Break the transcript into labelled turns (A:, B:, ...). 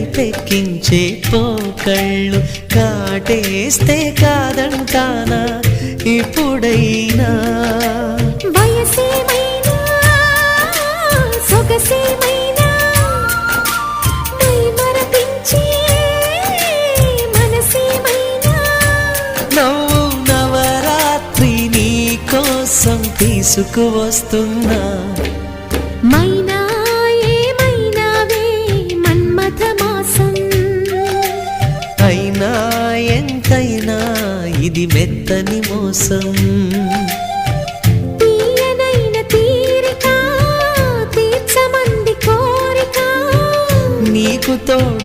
A: కైపెక్కించే పోకళ్ళు కాటేస్తే కాదంటానా ఇప్పుడైనా
B: వయసేమైనా సొగసేమైనా మరపించే మనసేమైనా
A: నవ్వు నవరాత్రి నీ కోసం తీసుకువస్తున్నా
B: మైనా ఏమైనావే మన్మథ మాసం
A: అయినా ఎంతైనా ఇది మెత్తని మోసం
B: తీయనైన తీరిక తీర్చమంది కోరిక
A: నీకు తోడు